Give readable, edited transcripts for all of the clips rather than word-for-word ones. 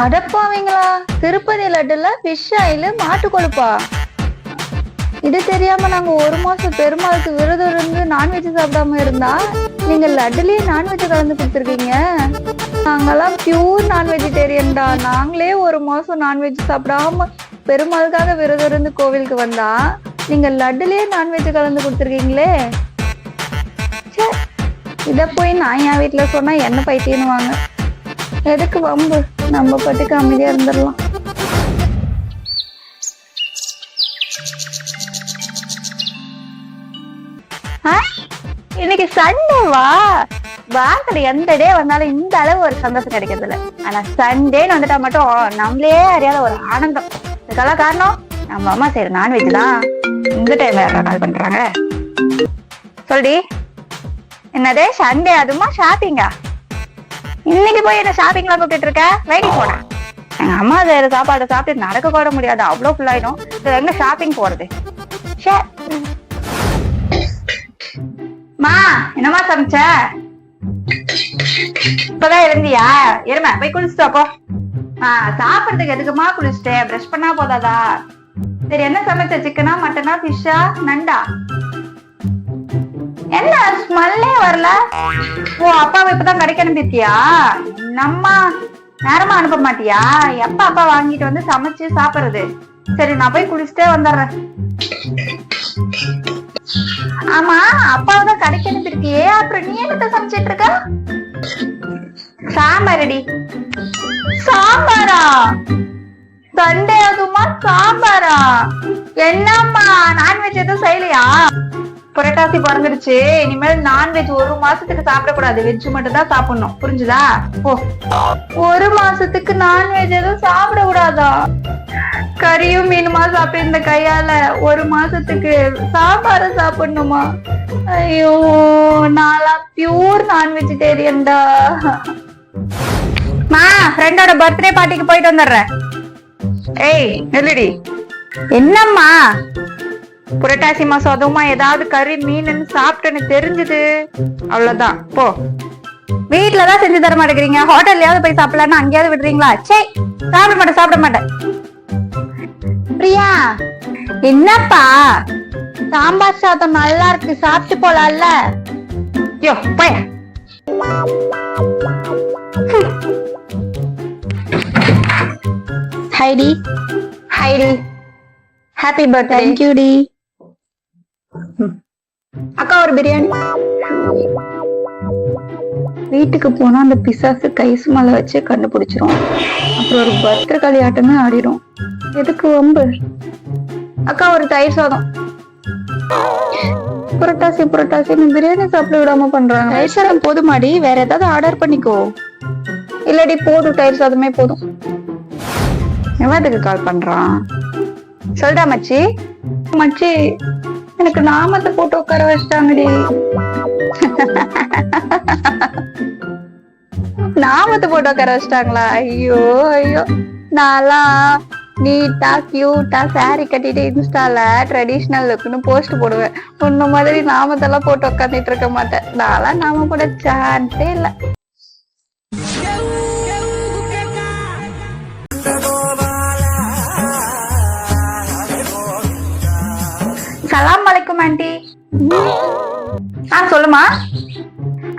அடப்பாவீங்களா, Tirupati லட்டுல fish oil மாட்டு கொழுப்பா? இது தெரியாம நாங்க 1 மாசம் பெருமாளுக்கு விரதம் இருந்து நான்வெஜ் சாப்பிடாம இருந்தா நீங்க லட்டுலயே நான்வெஜ் கலந்து கொடுத்துருக்கீங்க. நாங்கெல்லாம் பியூர் நான் வெஜிடேரியன்டா. நாங்களே 1 மாசம் நான்வெஜ் சாப்பிடாம பெருமாளுக்காக விரதம் இருந்து கோவிலுக்கு வந்தா நீங்க லட்டுலயே நான்வெஜ் கலந்து கொடுத்துருக்கீங்களே. இத போய் நான் என் வீட்டுல சொன்னா என்ன பைத்தியனுவாங்க. எதுக்கு வம்பு, நம்ம பாட்டுக்கு அமைதியா இருந்துடலாம். இன்னைக்கு சண்டேவா? வாரத்துல எந்த டே வந்தாலும் இந்த அளவு ஒரு சந்தோஷம் கிடைக்கிறது இல்ல. ஆனா சண்டேன்னு வந்துட்டா மட்டும் நம்மளே அறியாத ஒரு ஆனந்தம். இதுக்கெல்லாம் காரணம் நம்ம அம்மா செய்யற நான்வெஜ் தான். இந்த டைம் வேற கால் பண்றாங்க. சொல்லி என்னதே சண்டே அதுமா ஷாப்பிங்கா? இன்னைக்கு போய் என்ன ஷாப்பிங்லாம் கூப்பிட்டு இருக்க? வெயிட்டிங் போனேன். எங்க அம்மா செய்யற சாப்பாடு சாப்பிட்டு நடக்க கூட முடியாது, அவ்வளவு ஃபுல் ஆயிடும். எங்க ஷாப்பிங் போறது? மா என்னமா சமைச்ச? இப்பதான் எழுந்தியா? எருமை போய் குளிச்சுட்டு அப்போ. சாப்பிடுறதுக்கு எதுக்குமா குளிச்சுட்டேன்? பிரஷ் பண்ணா போதாதா? சரி, என்ன சமைச்ச? சிக்கனா, மட்டனா, ஃபிஷ்ஷா, நண்டா? என்ன ஸ்மெல்லே வரல? ஓ, அப்பாவை இப்பதான் கடைக்கு அனுப்பிட்டியா? நம்ம நேரமா அனுப்ப மாட்டியா? எப்ப அப்பா வாங்கிட்டு வந்து சமைச்சு சாப்பிடுறது? சரி, நான் போய் குளிச்சுட்டே வந்துடுறேன். ஆமா, அப்பாவதான் கடைக்கு அனுப்பிருக்கியே, அப்புறம் நீ என்னத்த சமைச்சிட்டு இருக்க? சாம்பாரடி. சாம்பாரா? சண்டே அதுமா சாம்பாரா? என்னம்மா நான்வெஜ் எதுவும் செய்யலையா? புரட்டாசி பிறந்துருச்சு, இனிமேல் நான்வெஜ் 1 மாசத்துக்கு சாப்பிடக்கூடாது. வெஜ் மட்டும் தான் சாப்பிடணும், புரிஞ்சுதா? ஓ, 1 மாசத்துக்கு நான்வெஜ் எதுவும் சாப்பிட கூடாதா? கறியும் மீனுமா சாப்பிட்டு இந்த கையால 1 மாசத்துக்கு சாப்பாடு சாப்பிடணுமா? ஐயோ, நான்லாம் பியூர் நான் வெஜிடேரியன்டா. மா, ஃப்ரெண்டோட பர்த்டே பார்ட்டிக்கு போயிட்டு வந்துடுறேன். ஏய் நெல்லுடி. என்னம்மா? புரட்டாசி மாசம் அதுவுமா ஏதாவது கறி மீன் சாப்பிட்டேன்னு தெரிஞ்சது, அவ்வளவுதான். போ. வீட்டுலதான் செஞ்சு தர மாட்டேங்கிறீங்க, ஹோட்டல்லையாவது போய் சாப்பிடலான்னு அங்கேயாவது விடுறீங்களா? சே, சாப்பிட மாட்டேன். பிரியா, என்னப்பா? சாம்பார் சாதம் நல்லா இருக்கு, சாப்பிட்டு போலாம்ல? யோ போய. ஹைடி. ஹைடி, ஹாப்பி பர்த்டே. தேங்க் யூ டி. அக்கா ஒரு பிரியாணி. வீட்டுக்கு போனா அந்த பிசாசு கை சுமல வச்சு கண்டுபிடிச்சிரும். அப்புறம் ஒரு பர்த்டே களியாட்டமே ஆடிடும். எதுக்கு வம்பு? அக்கா ஒரு தயிர் சாதம். புரட்டாசி பிரியாணி சாப்பிட விடாம பண்றாங்க. தயிர் சாதம் போதுமாடி, வேற ஏதாவது ஆர்டர் பண்ணிக்கோ. இல்லடி போதும், தயிர் சாதமே போதும். எவ்வளவுக்கு கால் பண்றான்? சொல்டா மச்சி. மச்சி, எனக்கு நாமத்தை போட்டு உட்கார வச்சிட்டாங்கடி. நாமத்தை போட்டு உட்கார வச்சிட்டாங்களா? ஐயோ ஐயோ, நான்லாம் நீட்டா கியூட்டா சாரி கட்டிட்டு இன்ஸ்டால ட்ரெடிஷனல் லுக்னு போஸ்ட் போடுவேன். உன்ன மாதிரி நாமத்தெல்லாம் போட்டு உட்காந்துட்டு இருக்க மாட்டேன். நான்லாம் நாம போட சான்ஸே இல்ல. சலாம் அலைக்கும் ஆண்டி. சொல்லுமா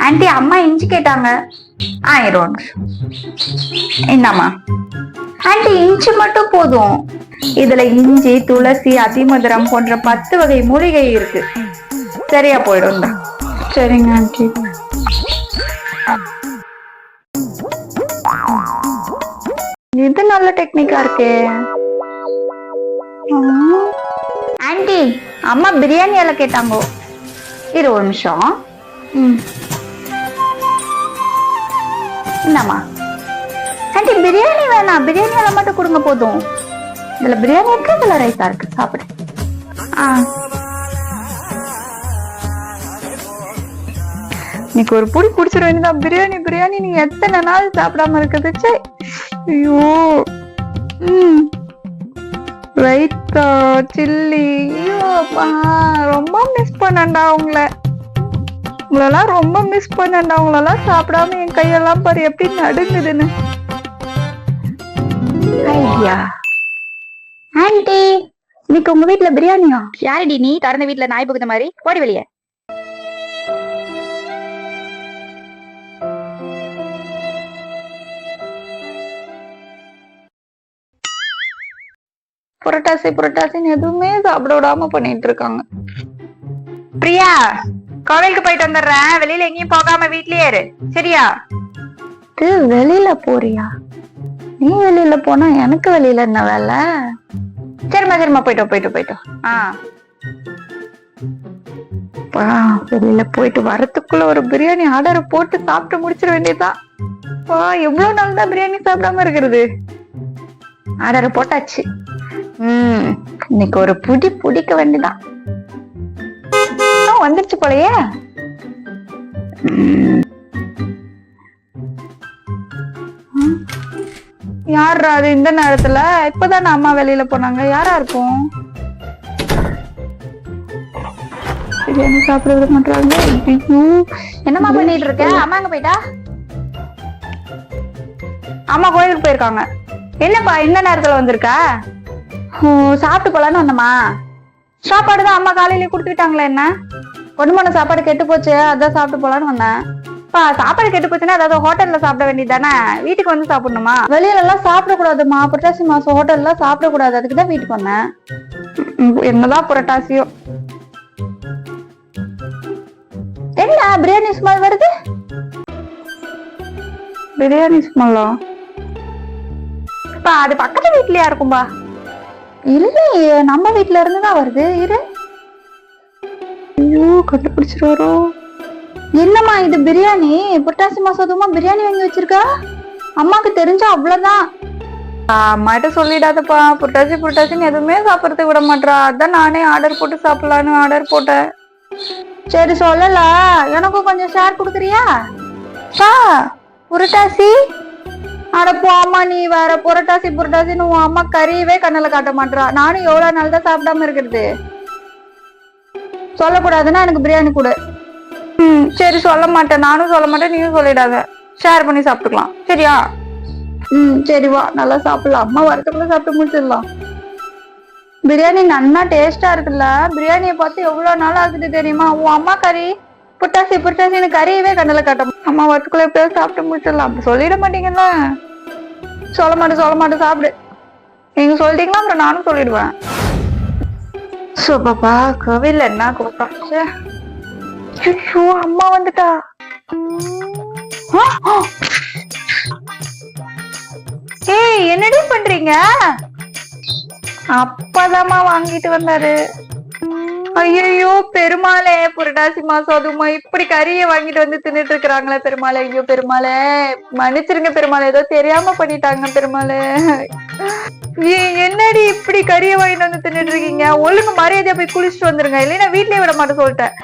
ஆண்டி. அம்மா இஞ்சி கேட்டாங்க. என்னம்மா? ஆண்டி இஞ்சி மட்டும் போதும். இதுல இஞ்சி, துளசி, அதிமதுரம் போன்ற 10 வகை மூலிகை இருக்கு. சரியா போயிடும். சரிங்க ஆண்டி. இது நல்ல டெக்னிக்கா இருக்கே. ஆண்டி, அம்மா பிரியாணி எல்லாம் கேட்டாங்க. இரு ஒரு நிமிஷம். என்னம்மா? ஆண்டி பிரியாணி வேணாம், பிரியாணி எல்லாம் மட்டும் கொடுங்க போதும். இதுல பிரியாணி இருக்கு, இதுல ரைஸா இருக்கு, சாப்பிடு. இன்னைக்கு ஒரு புடி குடிச்சிட வேண்டியதான். பிரியாணி நீ எத்தனை நாள் சாப்பிடாம இருக்குது? ஐயோ. ரைத்தா, சில்லி, ரொம்ப மிஸ் பண்ணண்டா உங்களெல்லாம் ரொம்ப மிஸ் பண்ணண்டா. உங்களெல்லாம் சாப்பிடாம என் கையெல்லாம் பாரு எப்படி நடுங்குதுன்னு. ஐயா ஆண்டி, இன்னைக்கு உங்க வீட்டுல பிரியாணியா? யாரடி நீ திறந்த வீட்டுல நாய் புகுந்த மாதிரி? ஓடி வெளியே. புரட்டாசி புரட்டாசின்னு எதுவுமே சாப்பிட விடாம பண்ணிட்டு இருக்காங்க. பிரியா, கோவிலுக்கு போயிட்டு வந்துடுறேன். வெளியில எங்கேயும் போகாம வீட்லயே இரு, சரியா? வெளியில போறியா? நீ வெளியில போனா எனக்கு வெளியில என்ன வேலை? சரிம்மா போயிட்டோம். வெளியில போயிட்டு வரத்துக்குள்ள ஒரு பிரியாணி ஆர்டர் போட்டு சாப்பிட்டு முடிச்சிட வேண்டியதுதான். எவ்வளவு நாள் தான் பிரியாணி சாப்பிடாம இருக்கிறது? ஆர்டர் போட்டாச்சு. இன்னைக்கு ஒரு பிடிக்க வேண்டியதான். வந்துருச்சு போலயே. யாரா அது இந்த நேரத்துல? இப்பதான் அம்மா வெளியில போனாங்க. யாரா இருக்கும்? பிரியாணி சாப்பிட விட மாட்டாங்க. என்னம்மா பண்ணிட்டு இருக்க? அம்மா எங்க போயிட்டா? அம்மா கோயிலுக்கு போயிருக்காங்க. என்னப்பா இந்த நேரத்துல வந்திருக்கா? சாப்பிட்டு போலான்னு வந்தம்மா. சாப்பாடுதான் அம்மா காலையில குடுத்துட்டாங்களே. என்ன ஒண்ணுமான சாப்பாடு கெட்டு போச்சு, அதான் சாப்பிட்டு போலான்னு வந்தேன். சாப்பாடு கெட்டு போச்சுன்னா அதாவது ஹோட்டல்ல சாப்பிட வேண்டியது தானே? வீட்டுக்கு வந்து சாப்பிடணுமா? வெளியில எல்லாம் சாப்பிட கூடாதுமா. புரட்டாசி மாசம் ஹோட்டல்ல சாப்பிட கூடாது. அதுக்குதான் வீட்டுக்கு வந்தேன். என்னதான் புரட்டாசியோ. என்ன பிரியாணி ஸ்மெல் வருது? பிரியாணி ஸ்மெல்லா? அது பக்கத்து வீட்லயா இருக்கும்பா? இல்லையே, நம்ம வீட்டுல இருந்துதான் வருது. இரு. ஐயோ, கண்டுபிடிச்சிருவாரோ? என்னம்மா இது பிரியாணி? புரட்டாசி மாசம் அதுமா பிரியாணி வாங்கி வச்சிருக்கா? அம்மாக்கு தெரிஞ்சா அவ்வளவுதான். அம்மாட்ட சொல்லிடாதப்பா. புரட்டாசின்னு எதுவுமே சாப்பிடறதுக்கு விட மாட்டா. அதான் நானே ஆர்டர் போட்டு சாப்பிடலான்னு ஆர்டர் போட்டேன். சரி சொல்லல, எனக்கும் கொஞ்சம் ஷேர் கொடுக்குறியா? புரட்டாசி அடப்போ அம்மா, நீ வேற புரட்டாசின்னு உன் அம்மா கறியவே கண்ணுல காட்ட மாட்டா. நானும் எவ்வளவு நாள் தான் சாப்பிடாம இருக்கிறது? சொல்லக்கூடாதுன்னா எனக்கு பிரியாணி கொடு. சரி சொல்ல மாட்டேன். நானும் சொல்ல மாட்டேன், நீயும் சொல்லிடாத. ஷேர் பண்ணி சாப்பிட்டுக்கலாம், சரியா? சரி வா, நல்லா சாப்பிடலாம். அம்மா வரத்துக்குள்ள சாப்பிட்டு முடிச்சிடலாம். பிரியாணி நல்லா டேஸ்டா இருக்குல்ல? பிரியாணியை பார்த்து எவ்வளவு நாள் ஆகுது தெரியுமா? உன் அம்மா கறி புரட்டாசின்னு கறியவே கண்ணுல காட்டும். அம்மா வரத்துக்குள்ள எப்படியாவது சாப்பிட்டு முடிச்சிடலாம். அப்படி சொல்லிட மாட்டீங்களா? சொல்ல மாட்டேன் சாப்பிடு. நீங்க சொல்லிட்டீங்களா அப்புறம் நானும் சொல்லிடுவேன். பாப்பா கோவில்ல என்ன கூப்பிட்டா? அம்மா வந்துட்டா. ஏய், என்னடி பண்றீங்க? அப்பதாம்மா வாங்கிட்டு வந்தாரு. ஐயோ பெருமாளே, புரட்டாசி மாசம் அதுமா இப்படி கறியை வாங்கிட்டு வந்து தின்னுட்டு இருக்கிறாங்களே பெருமாளே. ஐயோ பெருமாளே, மன்னிச்சிருங்க பெருமாளே, ஏதோ தெரியாம பண்ணிட்டாங்க பெருமாளே. என்னடி இப்படி கறியை வாங்கிட்டு வந்து தின்னுட்டு இருக்கீங்க? ஒழுங்கு மரியாதையா போய் குளிச்சுட்டு வந்துருங்க, இல்லைன்னா வீட்லயே விட மாட்டேன் சொல்லிட்டேன்.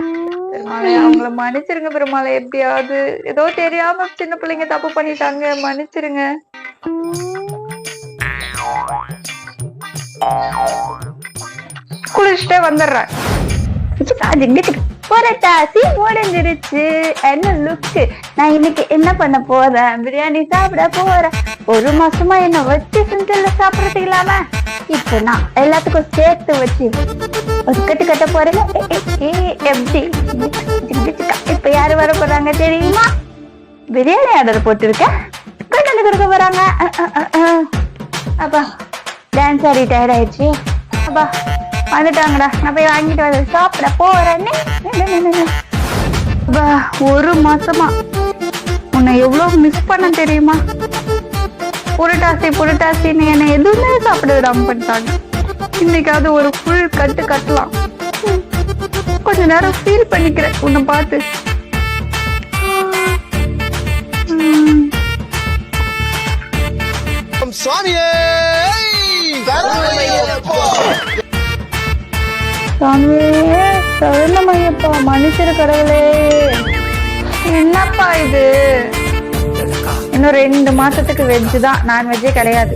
பெருமாளே அவங்கள மன்னிச்சிருங்க பெருமாளே. எப்படியாவது ஏதோ தெரியாம சின்ன பிள்ளைங்க தப்பு பண்ணிட்டாங்க, மன்னிச்சிருங்க. குளிச்சுட்டே வந்துடுறேன். புரட்டாசி முடிஞ்சிருச்சு. என்ன லுக்கு. நான் இன்னைக்கு என்ன பண்ண போறேன்? பிரியாணி சாப்பிட போறேன். ஒரு மாசமா என்ன வச்சு செஞ்சல சாப்பிடறதுக்கு இல்லாம இப்ப நான் எல்லாத்துக்கும் சேர்த்து வச்சு ஒரு கட்ட போறேன். எப்படி இப்ப யாரு வர போறாங்க தெரியுமா? பிரியாணி ஆர்டர் போட்டிருக்கேன். கொண்டு கொடுக்க போறாங்க. அப்பா டான்ஸ் ஆடி டயர்ட் ஆயிடுச்சு. அப்பா வந்துட்டாங்கடா. நான் போய் வாங்கிட்டு வந்து சாப்பிட போறேன்னு. ஒரு மாசமா உன்னை எவ்வளவு மிஸ் பண்ண தெரியுமா? புரட்டாசின்னு என்னை எதுவுமே சாப்பிட விடாம பண்ணிட்டாங்க. இன்னைக்காவது ஒரு ஃபுல் கட்டு கட்டலாம். கொஞ்ச நேரம் ஃபீல் பண்ணிக்கிறேன் உன்னை பார்த்து. சாமியே சரணமையப்பா, மனுஷரு கடவுளே. என்னப்பா இது? இன்னும் 2 மாசத்துக்கு வெஜ் தான், நான்வெஜ்ஜே கிடையாது.